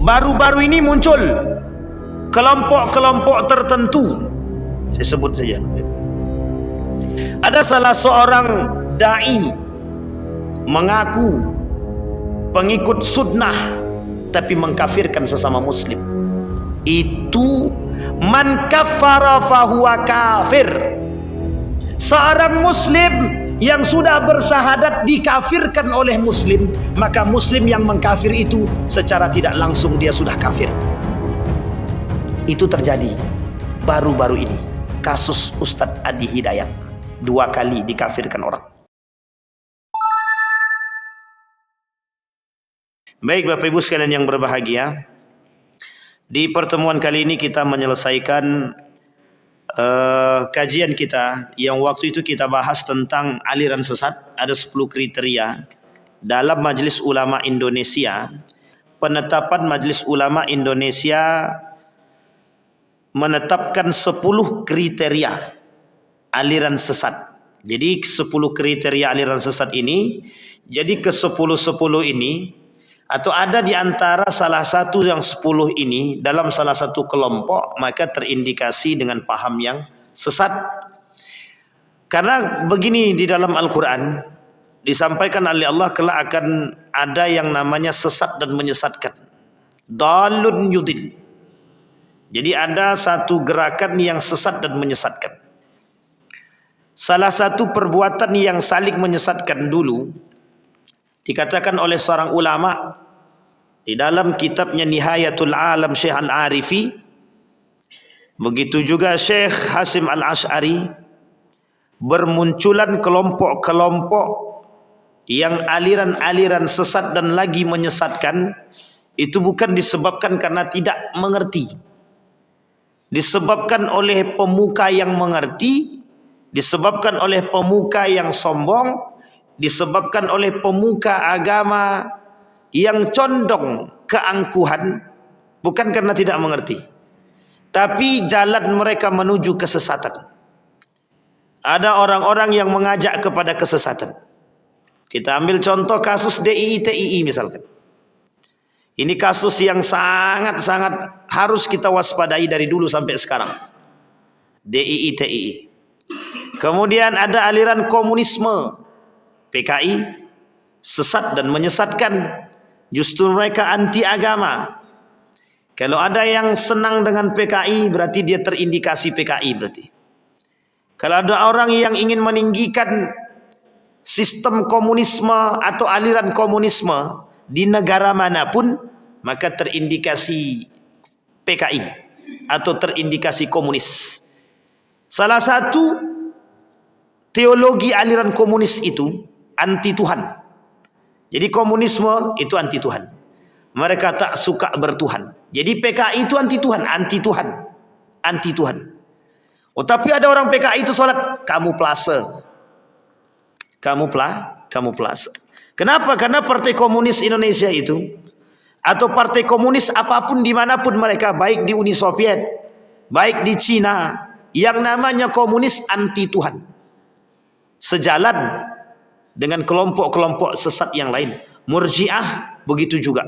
baru-baru ini muncul kelompok-kelompok tertentu. Saya sebut saja. Ada salah seorang dai mengaku pengikut sunnah tapi mengkafirkan sesama muslim. Itu man kafara fahuwa kafir. Seorang muslim yang sudah bersyahadat dikafirkan oleh muslim, maka muslim yang mengkafir itu secara tidak langsung dia sudah kafir. Itu terjadi baru-baru ini, kasus Ustadz Adi Hidayat 2 kali dikafirkan orang. Baik Bapak Ibu sekalian yang berbahagia, di pertemuan kali ini kita menyelesaikan kajian kita yang waktu itu kita bahas tentang aliran sesat. Ada 10 kriteria dalam Majelis Ulama Indonesia. Penetapan Majelis Ulama Indonesia menetapkan 10 kriteria aliran sesat. Jadi 10 kriteria aliran sesat ini, jadi ke 10-10 ini, atau ada di antara salah satu yang 10 ini dalam salah satu kelompok, maka terindikasi dengan paham yang sesat. Karena begini, di dalam Al-Quran disampaikan oleh Allah kelak akan ada yang namanya sesat dan menyesatkan. Dalun yudil. Jadi ada satu gerakan yang sesat dan menyesatkan. Salah satu perbuatan yang saling menyesatkan dulu dikatakan oleh seorang ulama di dalam kitabnya Nihayatul Alam Syekh Al-Arifi, begitu juga Syekh Hasim Al-Ash'ari, bermunculan kelompok-kelompok yang aliran-aliran sesat dan lagi menyesatkan. Itu bukan disebabkan karena tidak mengerti, disebabkan oleh pemuka yang mengerti, disebabkan oleh pemuka yang sombong, disebabkan oleh pemuka agama yang condong keangkuhan, bukan karena tidak mengerti, tapi jalan mereka menuju kesesatan. Ada orang-orang yang mengajak kepada kesesatan. Kita ambil contoh kasus DII-TII misalkan. Ini kasus yang sangat-sangat harus kita waspadai dari dulu sampai sekarang. DII-TII. Kemudian ada aliran komunisme, PKI, sesat dan menyesatkan. Justru mereka anti agama. Kalau ada yang senang dengan PKI, berarti dia terindikasi PKI berarti. Kalau ada orang yang ingin meninggikan sistem komunisme atau aliran komunisme di negara manapun, maka terindikasi PKI atau terindikasi komunis. Salah satu teologi aliran komunis itu anti Tuhan. Jadi komunisme itu anti Tuhan. Mereka tak suka bertuhan. Jadi PKI itu anti Tuhan, anti Tuhan, anti Tuhan. Oh, tapi ada orang PKI itu sholat kamuflase. Kamuflase. Kenapa? Karena Partai Komunis Indonesia itu, atau Partai Komunis apapun dimanapun mereka, baik di Uni Soviet, baik di Cina, yang namanya komunis anti Tuhan. Sejalan dengan kelompok-kelompok sesat yang lain. Murji'ah begitu juga.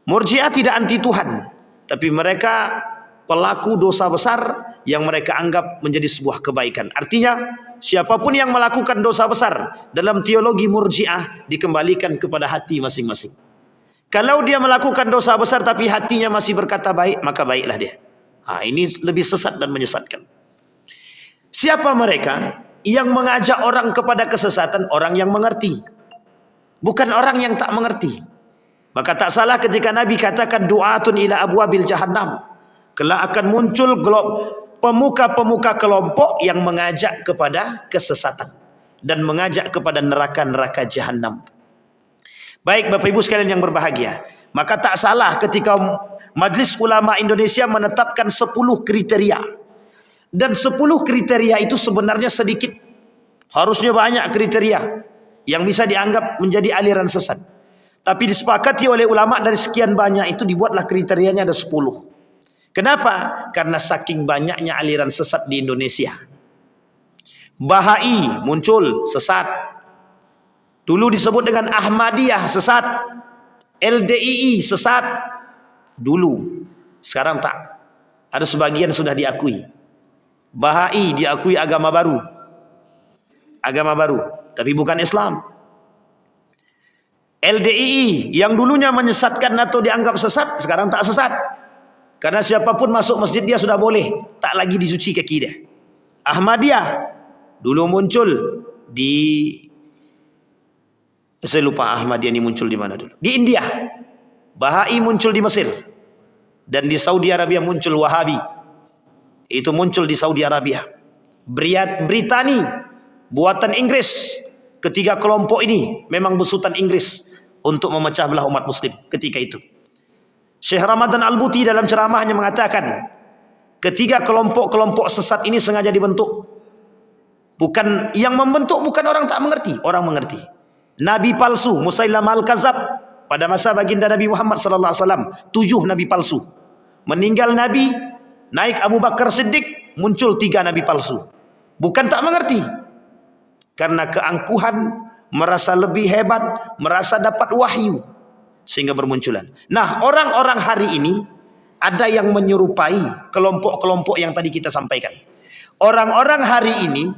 Murji'ah tidak anti Tuhan, tapi mereka pelaku dosa besar yang mereka anggap menjadi sebuah kebaikan. Artinya siapapun yang melakukan dosa besar dalam teologi Murji'ah dikembalikan kepada hati masing-masing. Kalau dia melakukan dosa besar tapi hatinya masih berkata baik, maka baiklah dia. Ini lebih sesat dan menyesatkan. Siapa mereka? Yang mengajak orang kepada kesesatan, orang yang mengerti, bukan orang yang tak mengerti. Maka tak salah ketika Nabi katakan du'atun ila abwabil jahannam, kelak akan muncul pemuka-pemuka kelompok yang mengajak kepada kesesatan dan mengajak kepada neraka-neraka jahannam. Baik Bapak Ibu sekalian yang berbahagia, maka tak salah ketika Majelis Ulama Indonesia menetapkan 10 kriteria. Dan 10 kriteria itu sebenarnya sedikit. Harusnya banyak kriteria yang bisa dianggap menjadi aliran sesat. Tapi disepakati oleh ulama dari sekian banyak itu dibuatlah kriterianya ada 10. Kenapa? Karena saking banyaknya aliran sesat di Indonesia. Bahai muncul, sesat. Dulu disebut dengan Ahmadiyah, sesat. LDII, sesat. dulu, sekarang tak. Ada sebagian sudah diakui. Bahai diakui agama baru, tapi bukan Islam. LDII yang dulunya menyesatkan atau dianggap sesat, sekarang tak sesat. Karena siapapun masuk masjid dia sudah boleh, tak lagi dicuci kaki dia. Ahmadiyah dulu muncul di, saya lupa Ahmadiyah ini muncul di mana dulu. Di India. Bahai muncul di Mesir. Dan di Saudi Arabia muncul Wahabi. Itu muncul di Saudi Arabia. Britani buatan Inggris. Ketiga kelompok ini memang besutan Inggris untuk memecah belah umat muslim ketika itu. Syekh Ramadan Al-Buti dalam ceramahnya mengatakan, ketiga kelompok-kelompok sesat ini sengaja dibentuk. Bukan yang membentuk, bukan orang tak mengerti, orang mengerti. Nabi palsu Musailamah Al-Kadzab pada masa baginda Nabi Muhammad sallallahu alaihi wasallam, 7 nabi palsu. Meninggal Nabi, naik Abu Bakar Siddiq, muncul 3 nabi palsu. Bukan tak mengerti, karena keangkuhan, merasa lebih hebat, merasa dapat wahyu, sehingga bermunculan. Nah, orang-orang hari ini ada yang menyerupai kelompok-kelompok yang tadi kita sampaikan. Orang-orang hari ini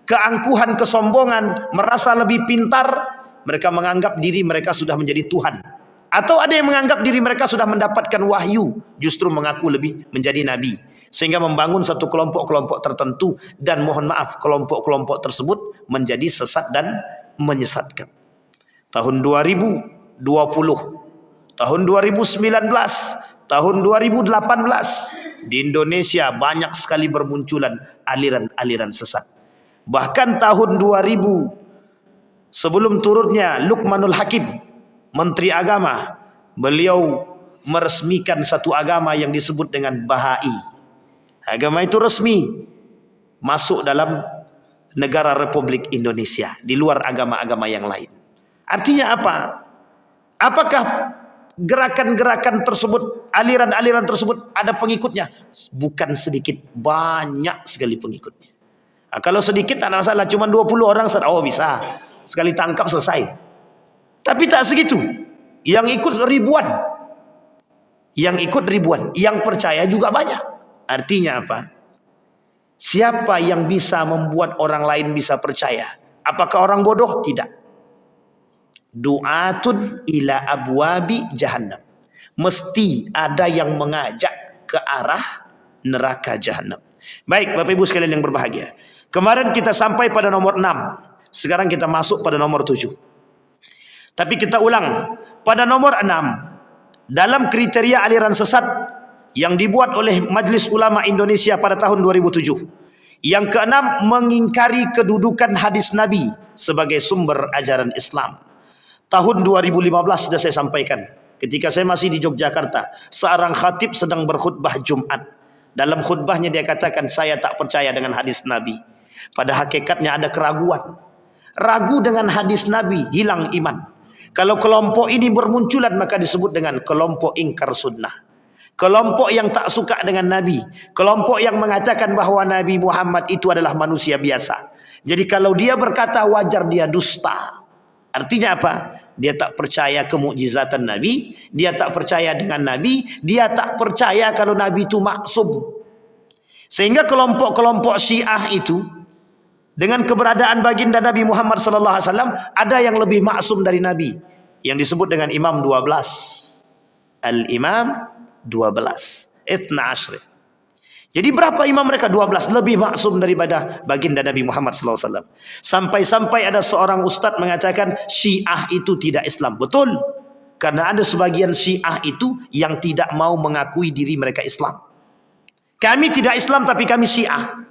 keangkuhan, kesombongan, merasa lebih pintar, mereka menganggap diri mereka sudah menjadi Tuhan. Atau ada yang menganggap diri mereka sudah mendapatkan wahyu, justru mengaku lebih menjadi nabi. Sehingga membangun satu kelompok-kelompok tertentu, dan mohon maaf, kelompok-kelompok tersebut menjadi sesat dan menyesatkan. Tahun 2020, tahun 2019, tahun 2018, di Indonesia banyak sekali bermunculan aliran-aliran sesat. Bahkan tahun 2000, sebelum turunnya Luqmanul Hakim, Menteri Agama, beliau meresmikan satu agama yang disebut dengan Bahai. Agama itu resmi masuk dalam negara Republik Indonesia, di luar agama-agama yang lain. Artinya apa? Apakah gerakan-gerakan tersebut, aliran-aliran tersebut ada pengikutnya? Bukan sedikit, banyak sekali pengikutnya. Nah, kalau sedikit tak ada masalah, cuma 20 orang, oh bisa, sekali tangkap selesai. Tapi tak segitu, yang ikut ribuan, yang percaya juga banyak. Artinya apa? Siapa yang bisa membuat orang lain bisa percaya? Apakah orang bodoh? Tidak. Du'atun ila abwabi jahannam. Mesti ada yang mengajak ke arah neraka jahannam. Baik, Bapak Ibu sekalian yang berbahagia, kemarin kita sampai pada nomor 6. Sekarang kita masuk pada nomor 7. Tapi kita ulang, pada nomor 6, dalam kriteria aliran sesat yang dibuat oleh Majelis Ulama Indonesia pada tahun 2007, yang keenam, mengingkari kedudukan hadis Nabi sebagai sumber ajaran Islam. Tahun 2015 sudah saya sampaikan, ketika saya masih di Yogyakarta, seorang khatib sedang berkhutbah Jumat. Dalam khutbahnya dia katakan, saya tak percaya dengan hadis Nabi. Pada hakikatnya ada keraguan. Ragu dengan hadis Nabi, hilang iman. Kalau kelompok ini bermunculan, maka disebut dengan kelompok ingkar sunnah. Kelompok yang tak suka dengan Nabi. Kelompok yang mengatakan bahwa Nabi Muhammad itu adalah manusia biasa. Jadi kalau dia berkata wajar, dia dusta. Artinya apa? Dia tak percaya kemukjizatan Nabi, dia tak percaya dengan Nabi, dia tak percaya kalau Nabi itu maksum. Sehingga kelompok-kelompok Syiah itu, dengan keberadaan baginda Nabi Muhammad SAW, ada yang lebih maksum dari Nabi, yang disebut dengan Imam 12. Al-Imam 12, Ithna Ashri. Jadi berapa imam mereka? 12, lebih maksum daripada baginda Nabi Muhammad SAW. Sampai-sampai ada seorang ustadz mengatakan Syiah itu tidak Islam. Betul, karena ada sebagian Syiah itu yang tidak mau mengakui diri mereka Islam. Kami tidak Islam tapi kami Syiah.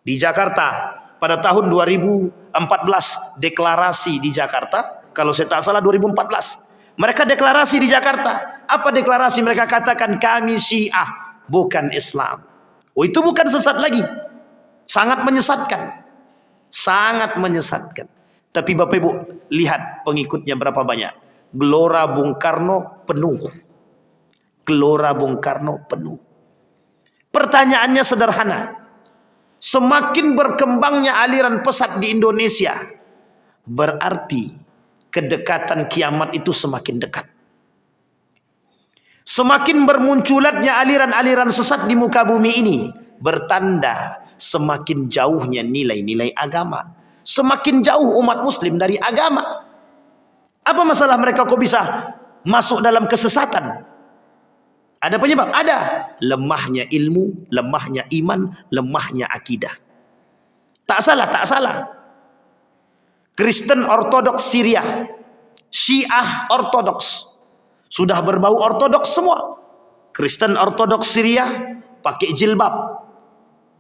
Di Jakarta pada tahun 2014 deklarasi di Jakarta, kalau saya tak salah 2014, mereka deklarasi di Jakarta. Apa deklarasi mereka? Katakan kami Syiah, bukan Islam. Oh, itu bukan sesat lagi, sangat menyesatkan, sangat menyesatkan. Tapi Bapak Ibu lihat pengikutnya berapa banyak. Gelora Bung Karno penuh, Gelora Bung Karno penuh. Pertanyaannya sederhana, semakin berkembangnya aliran pesat di Indonesia, berarti kedekatan kiamat itu semakin dekat. Semakin bermunculannya aliran-aliran sesat di muka bumi ini, bertanda semakin jauhnya nilai-nilai agama. Semakin jauh umat muslim dari agama. Apa masalah mereka kok bisa masuk dalam kesesatan? Ada penyebab? Ada. Lemahnya ilmu, lemahnya iman, lemahnya akidah. Tak salah, tak salah. Kristen Ortodoks Syria, Syiah Ortodoks, sudah berbau Ortodoks semua. Kristen Ortodoks Syria pakai jilbab.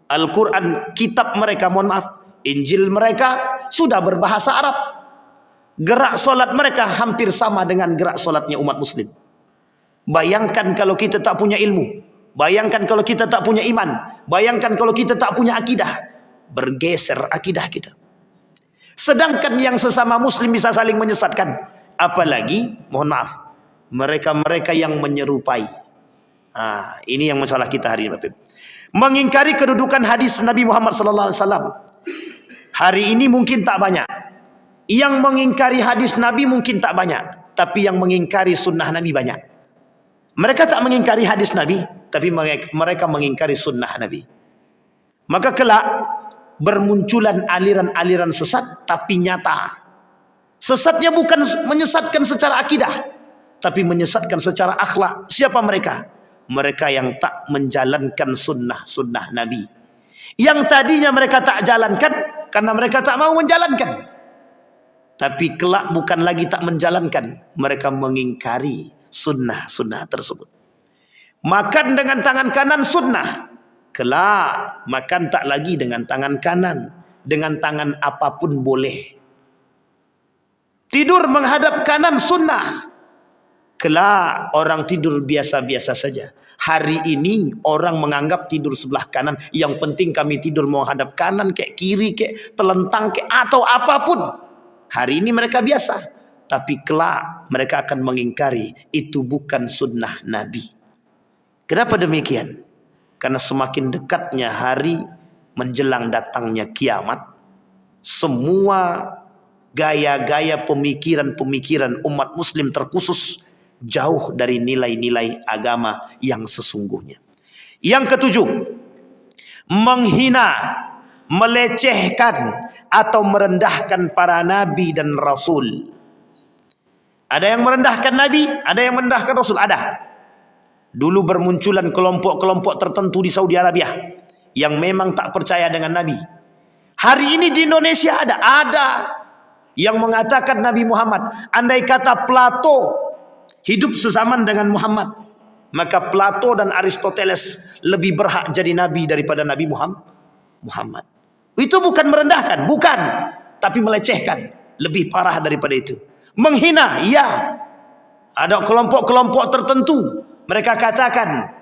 Al-Quran, kitab mereka, mohon maaf, Injil mereka sudah berbahasa Arab. Gerak solat mereka hampir sama dengan gerak solatnya umat muslim. Bayangkan kalau kita tak punya ilmu, bayangkan kalau kita tak punya iman, bayangkan kalau kita tak punya akidah. Bergeser akidah kita. Sedangkan yang sesama muslim bisa saling menyesatkan, apalagi, mohon maaf, mereka-mereka yang menyerupai. Ini yang masalah kita hari ini, Bapak. Mengingkari kedudukan hadis Nabi Muhammad SAW. Hari ini mungkin tak banyak. Yang mengingkari hadis Nabi mungkin tak banyak, tapi yang mengingkari sunnah Nabi banyak. Mereka tak mengingkari hadis Nabi, tapi mereka mengingkari sunnah Nabi. Maka kelak bermunculan aliran-aliran sesat, tapi nyata. Sesatnya bukan menyesatkan secara akidah, tapi menyesatkan secara akhlak. Siapa mereka? Mereka yang tak menjalankan sunnah Nabi. Yang tadinya mereka tak jalankan karena mereka tak mau menjalankan. Tapi kelak bukan lagi tak menjalankan, mereka mengingkari sunnah tersebut. Makan dengan tangan kanan sunnah, kelak makan tak lagi dengan tangan kanan, dengan tangan apapun boleh. Tidur menghadap kanan sunnah, kelak orang tidur biasa-biasa saja. Hari ini orang menganggap tidur sebelah kanan, yang penting kami tidur menghadap kanan, kayak kiri, kayak telentang, kayak atau apapun. Hari ini mereka biasa, tapi kelak mereka akan mengingkari itu bukan sunnah Nabi. Kenapa demikian? Karena semakin dekatnya hari menjelang datangnya kiamat, semua gaya-gaya pemikiran-pemikiran umat muslim terkhusus jauh dari nilai-nilai agama yang sesungguhnya. Yang ketujuh, menghina, melecehkan atau merendahkan para nabi dan rasul. Ada yang merendahkan nabi, ada yang merendahkan rasul, ada. Dulu bermunculan kelompok-kelompok tertentu di Saudi Arabia yang memang tak percaya dengan nabi. Hari ini di Indonesia ada yang mengatakan Nabi Muhammad, andai kata Plato hidup sezaman dengan Muhammad, maka Plato dan Aristoteles lebih berhak jadi nabi daripada Nabi Muhammad. Itu bukan merendahkan, bukan, tapi melecehkan. Lebih parah daripada itu. Menghina, iya. Ada kelompok-kelompok tertentu, mereka katakan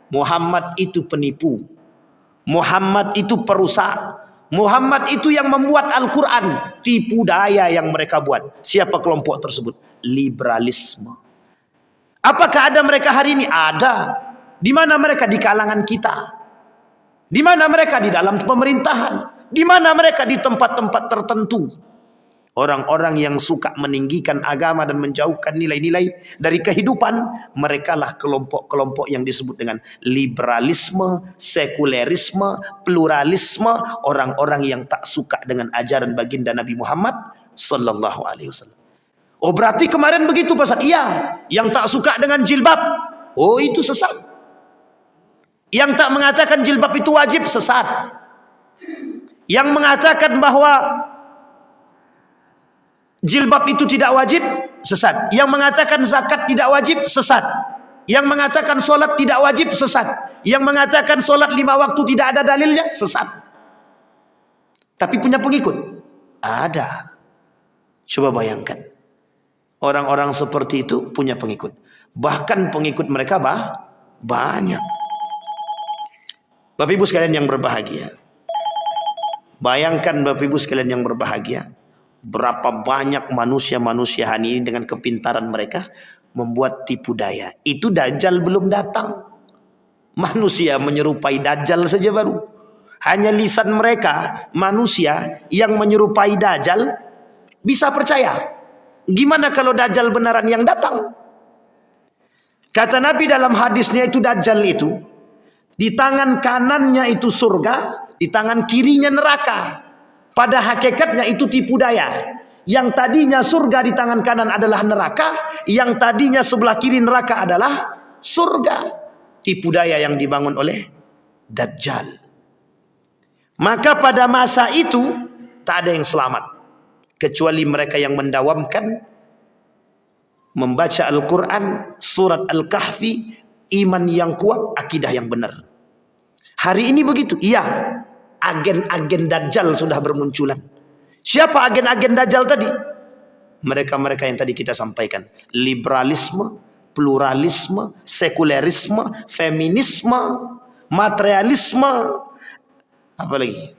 Muhammad itu penipu, Muhammad itu perusak, Muhammad itu yang membuat Al-Quran. Tipu daya yang mereka buat. Siapa kelompok tersebut? Liberalisme. Apakah ada mereka hari ini? Ada. Di mana mereka? Di kalangan kita. Di mana mereka? Di dalam pemerintahan. Di mana mereka? Di tempat-tempat tertentu. Orang-orang yang suka meninggikan agama dan menjauhkan nilai-nilai dari kehidupan, merekalah kelompok-kelompok yang disebut dengan liberalisme, sekulerisme, pluralisme, orang-orang yang tak suka dengan ajaran baginda Nabi Muhammad sallallahu alaihi wasallam. Oh, berarti kemarin begitu Pak Ustaz? Iya, yang tak suka dengan jilbab, oh itu sesat. Yang tak mengatakan jilbab itu wajib, sesat. Yang mengatakan bahwa jilbab itu tidak wajib, sesat. Yang mengatakan zakat tidak wajib, sesat. Yang mengatakan solat tidak wajib, sesat. Yang mengatakan solat 5 waktu tidak ada dalilnya, sesat. Tapi punya pengikut? Ada. Coba bayangkan. Orang-orang seperti itu punya pengikut. Bahkan pengikut mereka banyak. Bapak Ibu sekalian yang berbahagia. Bayangkan Bapak Ibu sekalian yang berbahagia, berapa banyak manusia-manusia hari ini dengan kepintaran mereka membuat tipu daya. Itu Dajjal belum datang. Manusia menyerupai Dajjal saja baru. Hanya lisan mereka, manusia yang menyerupai Dajjal bisa percaya. Gimana kalau Dajjal benaran yang datang? Kata Nabi dalam hadisnya itu, Dajjal itu di tangan kanannya itu surga, di tangan kirinya neraka. Pada hakikatnya itu tipu daya. Yang tadinya surga di tangan kanan adalah neraka, yang tadinya sebelah kiri neraka adalah surga. Tipu daya yang dibangun oleh Dajjal. Maka pada masa itu tak ada yang selamat kecuali mereka yang mendawamkan membaca Al-Quran, surat Al-Kahfi, iman yang kuat, akidah yang benar. Hari ini begitu. Iya, agen-agen Dajjal sudah bermunculan. Siapa agen-agen Dajjal tadi? Mereka-mereka yang tadi kita sampaikan. Liberalisme, pluralisme, sekulerisme, feminisme, materialisme, apa lagi?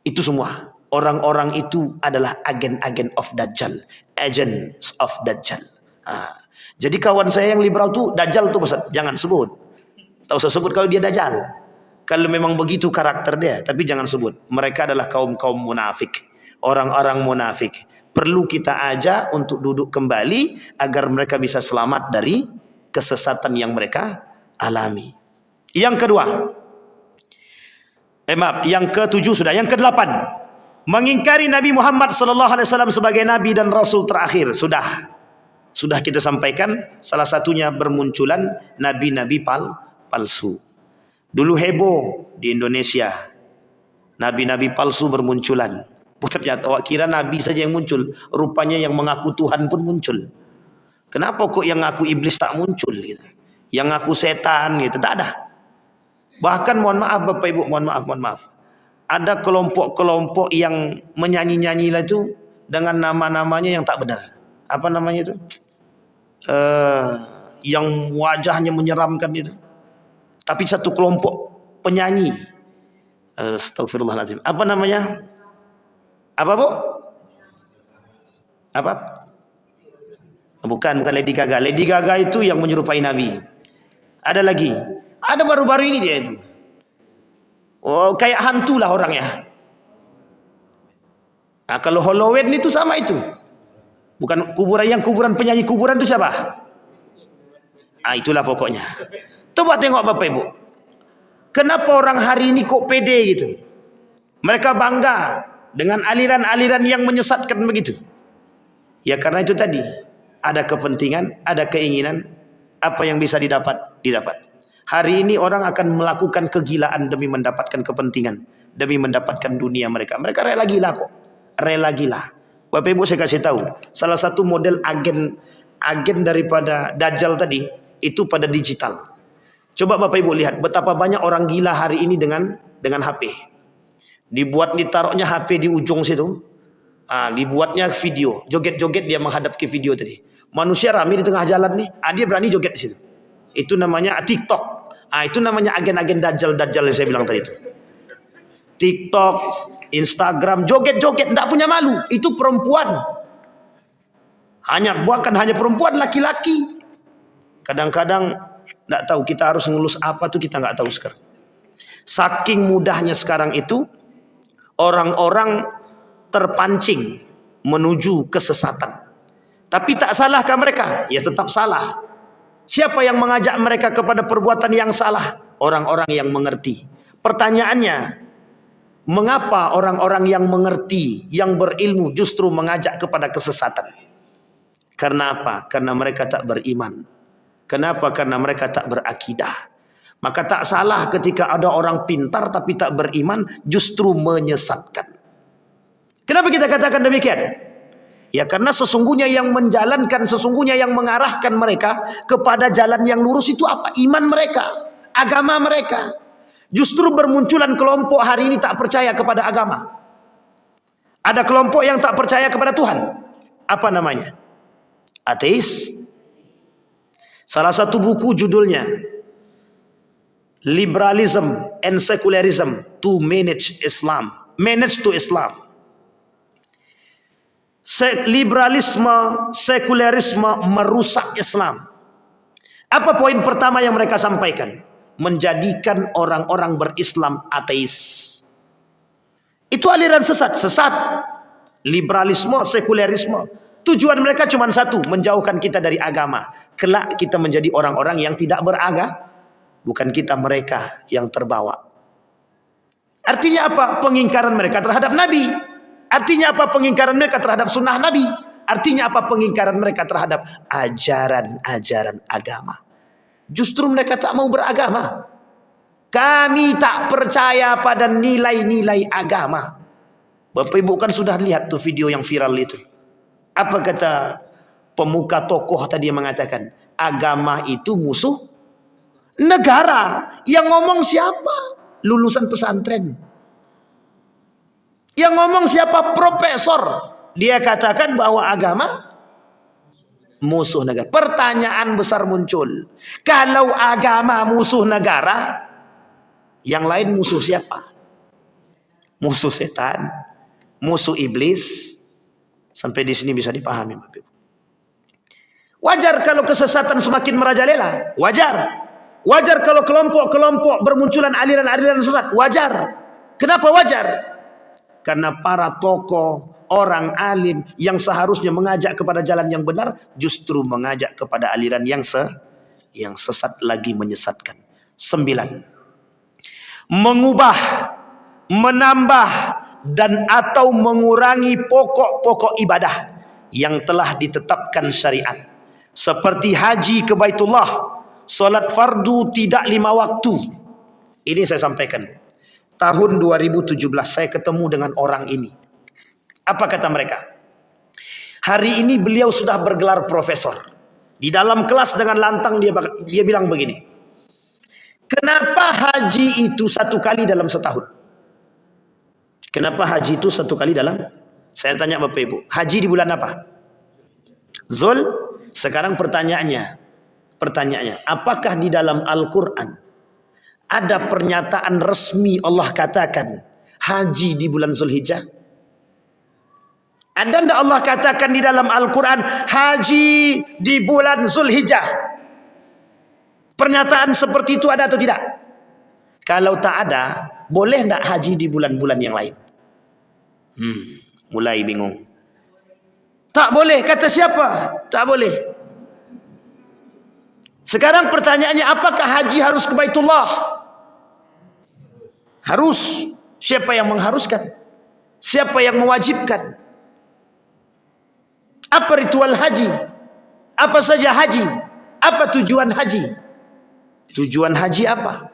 Itu semua. Orang-orang itu adalah agen-agen of Dajjal. Agents of Dajjal. Jadi kawan saya yang liberal tuh Dajjal tuh Ustaz, jangan sebut. Tak usah sebut kalau dia Dajjal. Kalau memang begitu karakter dia, tapi jangan sebut. Mereka adalah kaum-kaum munafik. Orang-orang munafik. Perlu kita ajak untuk duduk kembali agar mereka bisa selamat dari kesesatan yang mereka alami. Yang kedua, yang ketujuh sudah, yang kedelapan, mengingkari Nabi Muhammad SAW sebagai Nabi dan Rasul terakhir. Sudah kita sampaikan, salah satunya bermunculan Nabi-Nabi palsu. Dulu heboh di Indonesia, Nabi-Nabi palsu bermunculan. Ternyata awak kira Nabi saja yang muncul, rupanya yang mengaku Tuhan pun muncul. Kenapa kok yang ngaku iblis tak muncul gitu? Yang ngaku setan gitu, tak ada. Bahkan mohon maaf Bapak Ibu, mohon maaf. Ada kelompok-kelompok yang menyanyi-nyanyi lah itu dengan nama-namanya yang tak benar. Apa namanya itu? Yang wajahnya menyeramkan itu. Tapi satu kelompok penyanyi. Astagfirullahaladzim. Apa namanya? Apa Bu? Apa? Bukan Lady Gaga. Lady Gaga itu yang menyerupai Nabi. Ada lagi. Ada baru-baru ini dia itu. Oh, kayak hantu lah orangnya. Nah, kalau Halloween itu sama itu. Bukan kuburan penyanyi kuburan itu siapa? Itulah pokoknya. Coba tengok Bapak Ibu. Kenapa orang hari ini kok pede gitu? Mereka bangga dengan aliran-aliran yang menyesatkan begitu. Ya karena itu tadi. Ada kepentingan, ada keinginan. Apa yang bisa didapat. Hari ini orang akan melakukan kegilaan demi mendapatkan kepentingan, demi mendapatkan dunia mereka. Mereka rela gila kok. Rela gila. Bapak Ibu saya kasih tahu, salah satu model agen daripada Dajjal tadi itu pada digital. Coba Bapak Ibu lihat betapa banyak orang gila hari ini dengan HP. Ditaruhnya HP di ujung situ. Dibuatnya video, joget-joget dia menghadap ke video tadi. Manusia ramai di tengah jalan nih, dia berani joget di situ. Itu namanya TikTok. Itu namanya agen-agen Dajjal yang saya bilang tadi itu. TikTok, Instagram, joget-joget, tidak punya malu. Itu perempuan. Bukan hanya perempuan, laki-laki. Kadang-kadang tidak tahu kita harus ngelus apa tuh kita nggak tahu sekarang. Saking mudahnya sekarang itu orang-orang terpancing menuju kesesatan. Tapi tak salahkah mereka? Ya tetap salah. Siapa yang mengajak mereka kepada perbuatan yang salah? Orang-orang yang mengerti. Pertanyaannya, mengapa orang-orang yang mengerti, yang berilmu justru mengajak kepada kesesatan? Karena apa? Karena mereka tak beriman. Kenapa? Karena mereka tak berakidah. Maka tak salah ketika ada orang pintar tapi tak beriman justru menyesatkan. Kenapa kita katakan demikian? Ya karena sesungguhnya yang menjalankan, sesungguhnya yang mengarahkan mereka kepada jalan yang lurus itu apa? Iman mereka, agama mereka. Justru bermunculan kelompok hari ini tak percaya kepada agama. Ada kelompok yang tak percaya kepada Tuhan. Apa namanya? Ateis. Salah satu buku judulnya Liberalism and Secularism to Manage Islam. Manage to Islam. Liberalisme, sekularisme merusak Islam. Apa poin pertama yang mereka sampaikan? Menjadikan orang-orang berislam ateis. Itu aliran sesat. Liberalisme, sekularisme Tujuan mereka cuma satu, menjauhkan kita dari agama. Kelak kita menjadi orang-orang yang tidak beragama. Bukan kita mereka yang terbawa. Artinya apa? Pengingkaran mereka terhadap Nabi. Artinya apa? Pengingkaran mereka terhadap sunnah Nabi. Artinya apa? Pengingkaran mereka terhadap ajaran-ajaran agama. Justru mereka tak mau beragama. Kami tak percaya pada nilai-nilai agama. Bapak Ibu kan sudah lihat tuh video yang viral itu. Apa kata pemuka tokoh tadi yang mengatakan? Agama itu musuh negara. Yang ngomong siapa? Lulusan pesantren. Yang ngomong siapa? Profesor. Dia katakan bahwa agama musuh negara. Pertanyaan besar muncul. Kalau agama musuh negara, yang lain musuh siapa? Musuh setan, musuh iblis. Sampai di sini bisa dipahami. Wajar kalau kesesatan semakin merajalela. Wajar. Wajar kalau kelompok-kelompok bermunculan aliran-aliran sesat. Wajar. Kenapa wajar? Karena para tokoh, orang alim yang seharusnya mengajak kepada jalan yang benar, justru mengajak kepada aliran yang sesat lagi menyesatkan. 9. Mengubah, menambah, dan atau mengurangi pokok-pokok ibadah yang telah ditetapkan syariat. Seperti haji ke Baitullah, solat fardu tidak 5 waktu. Ini saya sampaikan. Tahun 2017 saya ketemu dengan orang ini. Apa kata mereka? Hari ini beliau sudah bergelar profesor. Di dalam kelas dengan lantang dia bilang begini. Kenapa haji itu 1 kali dalam setahun? Kenapa haji itu 1 kali dalam? Saya tanya Bapak Ibu, haji di bulan apa? Zul. Sekarang pertanyaannya, apakah di dalam Al-Quran ada pernyataan resmi Allah katakan haji di bulan Zulhijjah? Ada tidak Allah katakan di dalam Al-Quran haji di bulan Zulhijjah? Pernyataan seperti itu ada atau tidak? Kalau tak ada, boleh tidak haji di bulan-bulan yang lain? Mulai bingung. Tak boleh, kata siapa? Tak boleh. Sekarang pertanyaannya, apakah haji harus ke Baitullah? Harus. Siapa yang mengharuskan? Siapa yang mewajibkan? Apa ritual haji? Apa saja haji? Apa tujuan haji? Tujuan haji apa?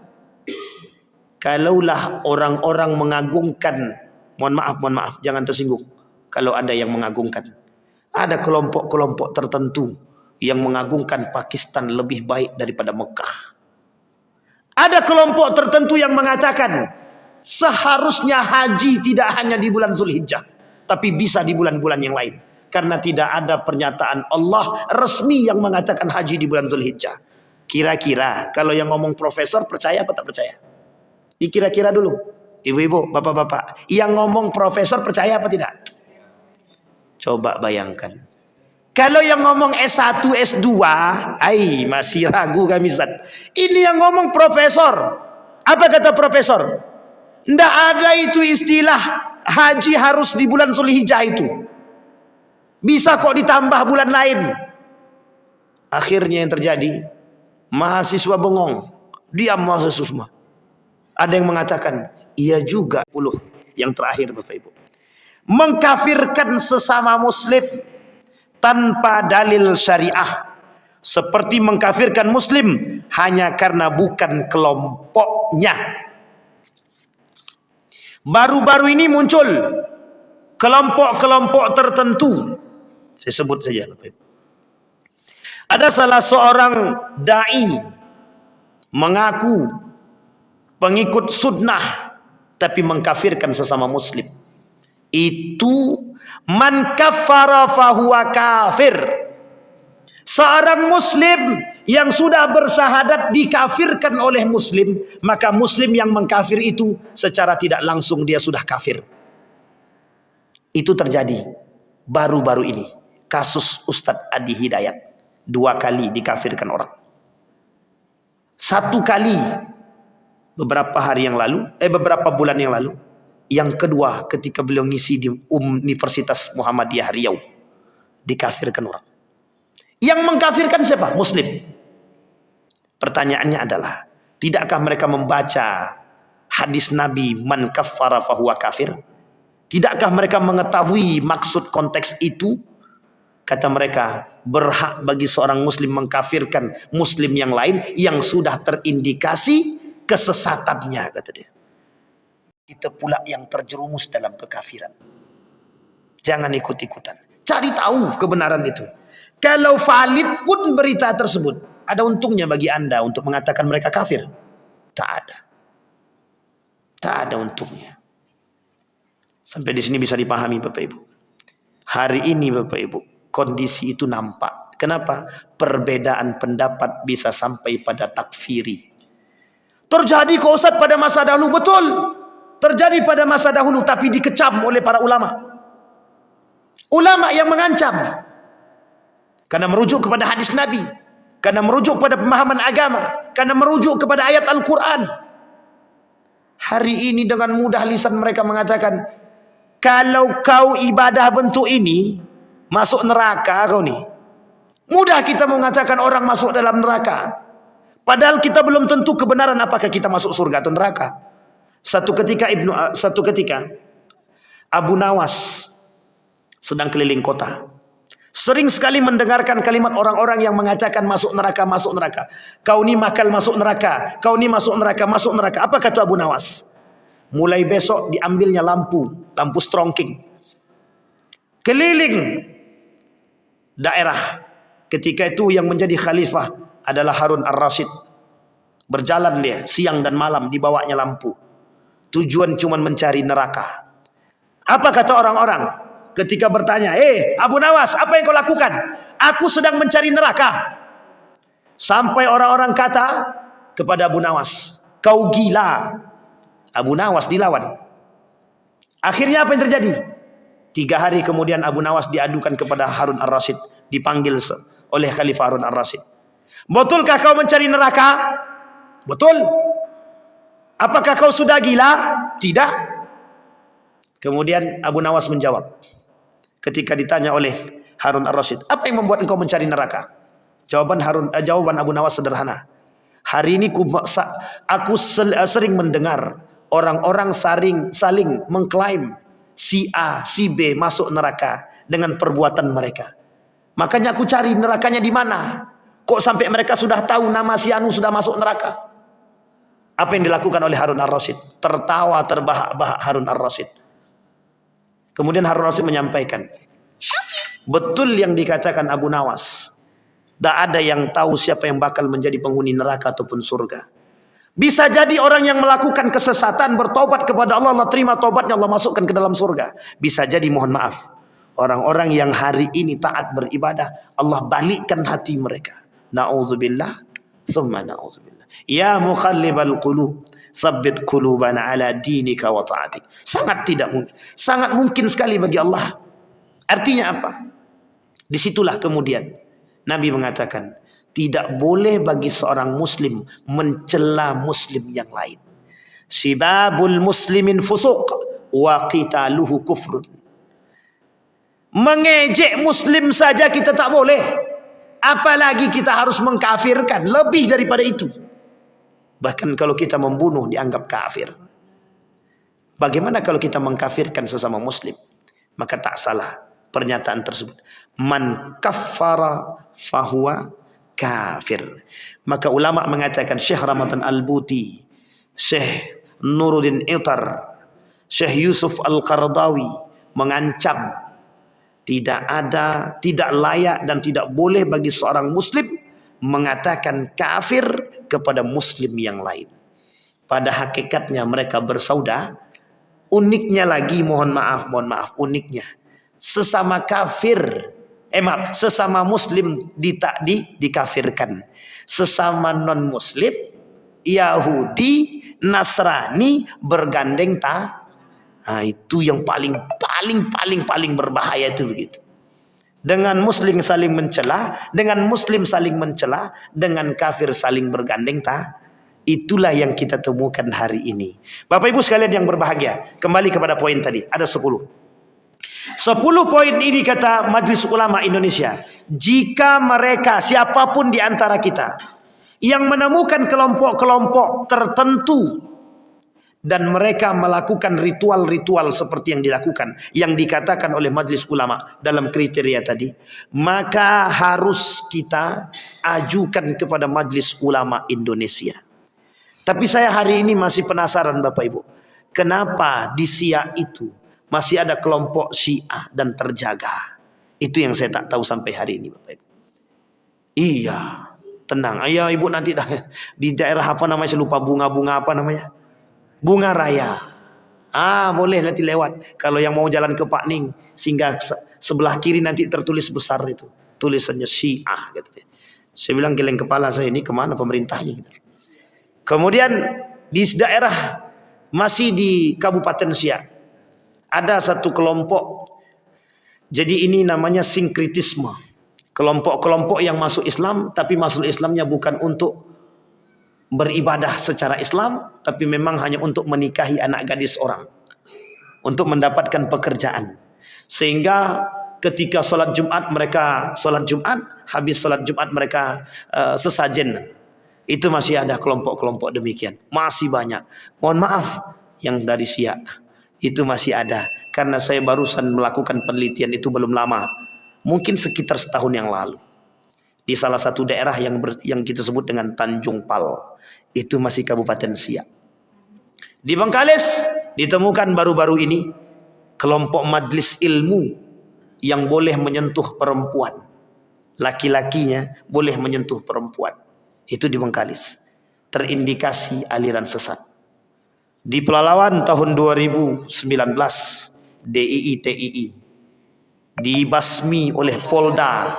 Kalaulah orang-orang mengagungkan, mohon maaf, jangan tersinggung. Kalau ada yang mengagungkan, ada kelompok-kelompok tertentu yang mengagungkan Pakistan lebih baik daripada Mekah. Ada kelompok tertentu yang mengatakan seharusnya haji tidak hanya di bulan Zulhijjah, tapi bisa di bulan-bulan yang lain. Karena tidak ada pernyataan Allah resmi yang mengatakan haji di bulan Zulhijjah. Kira-kira kalau yang ngomong profesor percaya apa tak percaya? Dikira-kira dulu, ibu-ibu, bapak-bapak, yang ngomong profesor percaya apa tidak? Coba bayangkan. Kalau yang ngomong S1, S2, masih ragu kami Ustaz. Ini yang ngomong profesor. Apa kata profesor? Tidak ada itu istilah haji harus di bulan Zulhijjah itu. Bisa kok ditambah bulan lain. Akhirnya yang terjadi, mahasiswa bengong, diam mahasiswa semua. Ada yang mengatakan, iya juga. Yang terakhir Bapak Ibu, mengkafirkan sesama muslim tanpa dalil syariah, seperti mengkafirkan muslim hanya karena bukan kelompoknya. Baru-baru ini muncul kelompok-kelompok tertentu. Saya sebut saja Bapak Ibu. Ada salah seorang dai mengaku pengikut sunnah tapi mengkafirkan sesama muslim. Itu man kafara fahuwa kafir. Seorang muslim yang sudah bersyahadat dikafirkan oleh muslim, maka muslim yang mengkafir itu secara tidak langsung dia sudah kafir. Itu terjadi baru-baru ini. Kasus Ustadz Adi Hidayat, 2 kali dikafirkan orang. 1 kali beberapa hari yang lalu, beberapa bulan yang lalu. Yang kedua ketika beliau ngisi di Universitas Muhammadiyah Riau. dikafirkan orang. Yang mengkafirkan siapa? Muslim. Pertanyaannya adalah, tidakkah mereka membaca hadis Nabi man kaffara fahuwa kafir? Tidakkah mereka mengetahui maksud konteks itu? Kata mereka, berhak bagi seorang muslim mengkafirkan muslim yang lain yang sudah terindikasi kesesatannya, kata dia. Kita pula yang terjerumus dalam kekafiran. Jangan ikut-ikutan. Cari tahu kebenaran itu. Kalau valid pun berita tersebut, ada untungnya bagi Anda untuk mengatakan mereka kafir? Tak ada. Tak ada untungnya. Sampai di sini bisa dipahami Bapak Ibu. Hari ini Bapak Ibu, kondisi itu nampak. Kenapa? Perbedaan pendapat bisa sampai pada takfiri. Terjadi kok Ustaz pada masa dahulu, betul. Terjadi pada masa dahulu, tapi dikecam oleh para ulama. Ulama yang mengancam. Karena merujuk kepada hadis Nabi. Karena merujuk kepada pemahaman agama. Karena merujuk kepada ayat Al-Quran. Hari ini dengan mudah lisan mereka mengatakan, kalau kau ibadah bentuk ini, masuk neraka kau nih. Mudah kita mengatakan orang masuk dalam neraka. Padahal kita belum tentu kebenaran apakah kita masuk surga atau neraka. Satu ketika Abu Nawas sedang keliling kota. Sering sekali mendengarkan kalimat orang-orang yang mengatakan masuk neraka, masuk neraka. Kau ni makal masuk neraka, kau ni masuk neraka, masuk neraka. Apa kata Abu Nawas? Mulai besok diambilnya lampu strongking. Keliling daerah. Ketika itu yang menjadi khalifah adalah Harun Ar-Rasyid. Berjalan dia siang dan malam, dibawanya lampu. Tujuan cuma mencari neraka. Apa kata orang-orang ketika bertanya, Abu Nawas, apa yang kau lakukan? Aku sedang mencari neraka. Sampai orang-orang kata kepada Abu Nawas, kau gila. Abu Nawas dilawan. Akhirnya apa yang terjadi? 3 hari kemudian Abu Nawas diadukan kepada Harun Ar-Rasyid. Dipanggil oleh Khalifah Harun Ar-Rasyid. Betulkah kau mencari neraka? Betul. Apakah kau sudah gila? Tidak. Kemudian Abu Nawas menjawab. Ketika ditanya oleh Harun Ar-Rasyid, apa yang membuat engkau mencari neraka? Jawaban Abu Nawas sederhana. Hari ini aku sering mendengar orang-orang saling mengklaim si A, si B masuk neraka dengan perbuatan mereka. Makanya aku cari nerakanya di mana. Kok sampai mereka sudah tahu nama si Anu sudah masuk neraka? Apa yang dilakukan oleh Harun Ar-Rasyid? Tertawa terbahak-bahak Harun Ar-Rasyid. Kemudian Harun Ar-Rasyid menyampaikan, betul yang dikatakan Abu Nawas. Tak ada yang tahu siapa yang bakal menjadi penghuni neraka ataupun surga. Bisa jadi orang yang melakukan kesesatan bertobat kepada Allah, Allah terima taubatnya, Allah masukkan ke dalam surga. Bisa jadi, mohon maaf, orang-orang yang hari ini taat beribadah, Allah balikkan hati mereka. Na'udzubillah, thumma na'udzubillah. Ya muqallibal qulub, tsabbit qulubana ala dinika wa ta'atik. Sangat tidak mungkin. Sangat mungkin sekali bagi Allah. Artinya apa? Disitulah kemudian Nabi mengatakan, tidak boleh bagi seorang muslim mencela muslim yang lain. Sibabul muslimin fusuq wa qitaluhu kufrun. Mengejek muslim saja kita tak boleh. Apalagi kita harus mengkafirkan, lebih daripada itu. Bahkan kalau kita membunuh dianggap kafir. Bagaimana kalau kita mengkafirkan sesama muslim? Maka tak salah pernyataan tersebut. Man kaffara fahuwa kafir. Maka ulama mengatakan, Syekh Ramadan Al-Buti, Syekh Nuruddin Itar, Syekh Yusuf Al-Qardawi mengancam tidak layak dan tidak boleh bagi seorang muslim mengatakan kafir kepada muslim yang lain. Pada hakikatnya mereka bersaudara. Uniknya lagi, mohon maaf, uniknya sesama kafir, sesama muslim dikafirkan. Sesama non muslim, Yahudi, Nasrani bergandeng Nah, itu yang paling berbahaya itu begitu. Dengan muslim saling mencela, dengan kafir saling bergandeng itulah yang kita temukan hari ini. Bapak Ibu sekalian yang berbahagia, kembali kepada poin tadi, ada 10. 10 poin ini kata Majelis Ulama Indonesia. Jika mereka, siapapun di antara kita yang menemukan kelompok-kelompok tertentu dan mereka melakukan ritual-ritual seperti yang dilakukan, yang dikatakan oleh Majelis Ulama dalam kriteria tadi, maka harus kita ajukan kepada Majelis Ulama Indonesia. Tapi saya hari ini masih penasaran Bapak Ibu, kenapa di Syiah itu masih ada kelompok Syiah dan terjaga? Itu yang saya tak tahu sampai hari ini Bapak Ibu. Iya, tenang. Ayo Ibu nanti di daerah apa namanya, saya lupa, bunga-bunga apa namanya? Bunga Raya. Boleh nanti lewat. Kalau yang mau jalan ke Pak Ning, sehingga sebelah kiri nanti tertulis besar itu, tulisannya Syiah gitu. Saya bilang geleng kepala saya, ini kemana pemerintahnya gitu. Kemudian di daerah masih di Kabupaten Siak ada satu kelompok. Jadi ini namanya sinkritisme. Kelompok-kelompok yang masuk Islam, tapi masuk Islamnya bukan untuk beribadah secara Islam, tapi memang hanya untuk menikahi anak gadis orang, untuk mendapatkan pekerjaan. Sehingga ketika sholat Jumat mereka sholat Jumat, habis sholat Jumat mereka sesajen. Itu masih ada kelompok-kelompok demikian, masih banyak. Mohon maaf yang dari Syiah itu masih ada, karena saya barusan melakukan penelitian itu belum lama, mungkin sekitar setahun yang lalu, di salah satu daerah yang kita sebut dengan Tanjung Pal. Itu masih Kabupaten Siak. Di Bengkalis ditemukan baru-baru ini kelompok majelis ilmu yang boleh menyentuh perempuan, laki-lakinya boleh menyentuh perempuan. Itu di Bengkalis, terindikasi aliran sesat. Di Pelalawan tahun 2019 DII TII dibasmi oleh Polda,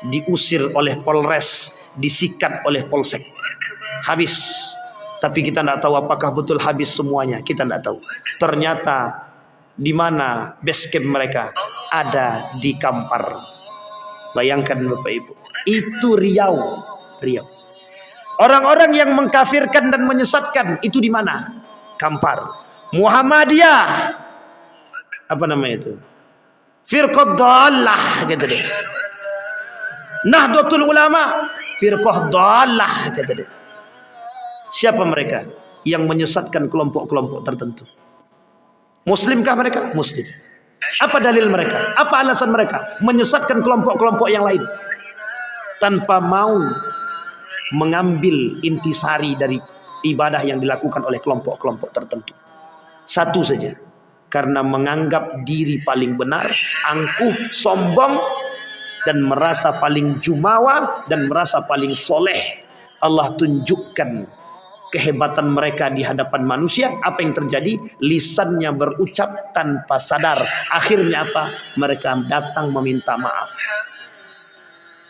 diusir oleh Polres, disikat oleh Polsek. Habis. Tapi kita tidak tahu apakah betul habis semuanya, kita tidak tahu. Ternyata di mana base camp mereka? Ada di Kampar. Bayangkan Bapak Ibu, itu Riau. Orang-orang yang mengkafirkan dan menyesatkan itu di mana? Kampar. Muhammadiyah, apa namanya itu? Firqah Dhalah gitu deh. Nahdlatul Ulama, Firqah Dhalah gitu deh. Siapa mereka yang menyesatkan kelompok-kelompok tertentu? Muslimkah mereka? Muslim. Apa dalil mereka? Apa alasan mereka menyesatkan kelompok-kelompok yang lain tanpa mau mengambil intisari dari ibadah yang dilakukan oleh kelompok-kelompok tertentu? Satu saja, karena menganggap diri paling benar, angkuh, sombong, dan merasa paling jumawa dan merasa paling soleh. Allah tunjukkan kehebatan mereka di hadapan manusia. Apa yang terjadi? Lisannya berucap tanpa sadar. Akhirnya apa? Mereka datang meminta maaf.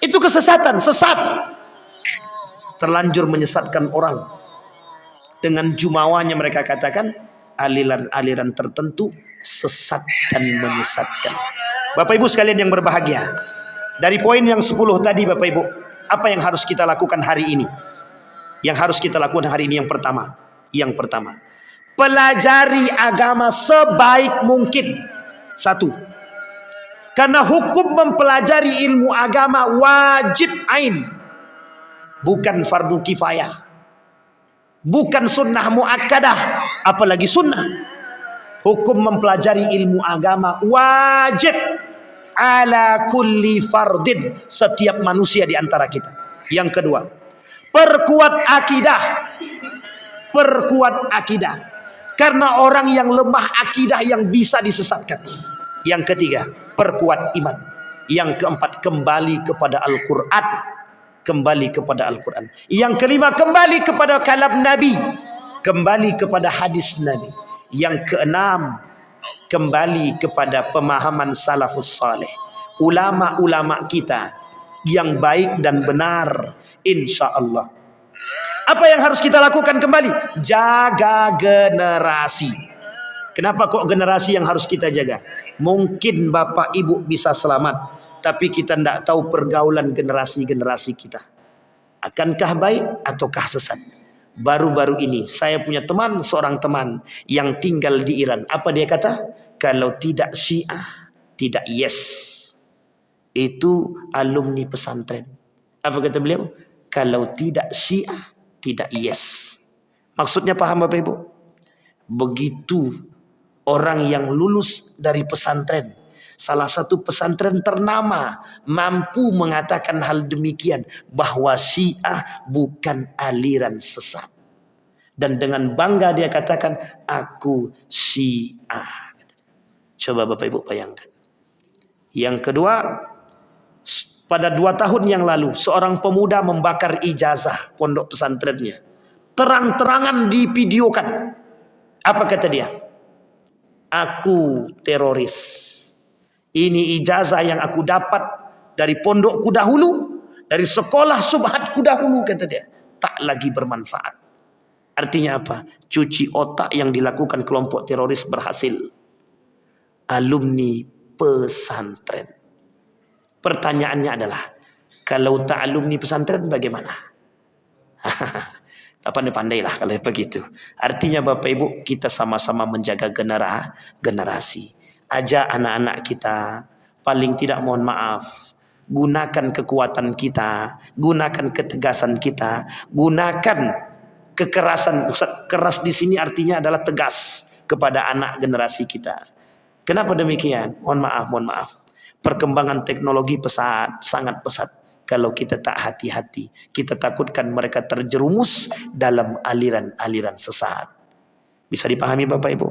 Itu kesesatan, sesat. Terlanjur menyesatkan orang. Dengan jumawanya mereka katakan aliran-aliran tertentu sesat dan menyesatkan. Bapak Ibu sekalian yang berbahagia, dari poin yang 10 tadi Bapak Ibu, apa yang harus kita lakukan hari ini? Yang harus kita lakukan hari ini yang pertama, pelajari agama sebaik mungkin. Satu, karena hukum mempelajari ilmu agama wajib ain, bukan fardu kifayah, bukan sunnah muakkadah, apalagi sunnah. Hukum mempelajari ilmu agama wajib ala kulli fardin, setiap manusia di antara kita. Yang kedua, perkuat akidah. Karena orang yang lemah akidah yang bisa disesatkan. Yang ketiga, perkuat iman. Yang keempat, kembali kepada Al-Quran. Yang kelima, kembali kepada kalam Nabi, kembali kepada hadis Nabi. Yang keenam, kembali kepada pemahaman salafus saleh, ulama-ulama kita yang baik dan benar, insya Allah. Apa yang harus kita lakukan kembali? Jaga generasi. Kenapa kok generasi yang harus kita jaga? Mungkin Bapak Ibu bisa selamat, tapi kita tidak tahu pergaulan generasi-generasi kita. Akankah baik ataukah sesat? Baru-baru ini saya punya seorang teman yang tinggal di Iran. Apa dia kata? Kalau tidak Syiah, tidak yes. Itu alumni pesantren. Apa kata beliau? Kalau tidak Syiah, tidak yes. Maksudnya paham Bapak Ibu? Begitu orang yang lulus dari pesantren, salah satu pesantren ternama, mampu mengatakan hal demikian, bahwa Syiah bukan aliran sesat. Dan dengan bangga dia katakan, aku Syiah. Coba Bapak Ibu bayangkan. Yang kedua, pada 2 tahun yang lalu, seorang pemuda membakar ijazah pondok pesantrennya. Terang-terangan divideokan. Apa kata dia? Aku teroris. Ini ijazah yang aku dapat dari pondokku dahulu, dari sekolah subhatku dahulu, kata dia. Tak lagi bermanfaat. Artinya apa? Cuci otak yang dilakukan kelompok teroris berhasil. Alumni pesantren. Pertanyaannya adalah, kalau tak alumni pesantren bagaimana? Pandai-pandailah kalau begitu. Artinya Bapak Ibu, kita sama-sama menjaga generasi. Ajak anak-anak kita, paling tidak mohon maaf, gunakan kekuatan kita, gunakan ketegasan kita, gunakan kekerasan. Ustaz, keras di sini artinya adalah tegas kepada anak generasi kita. Kenapa demikian? Mohon maaf. Perkembangan teknologi pesat, sangat pesat. Kalau kita tak hati-hati, kita takutkan mereka terjerumus dalam aliran-aliran sesat. Bisa dipahami Bapak Ibu?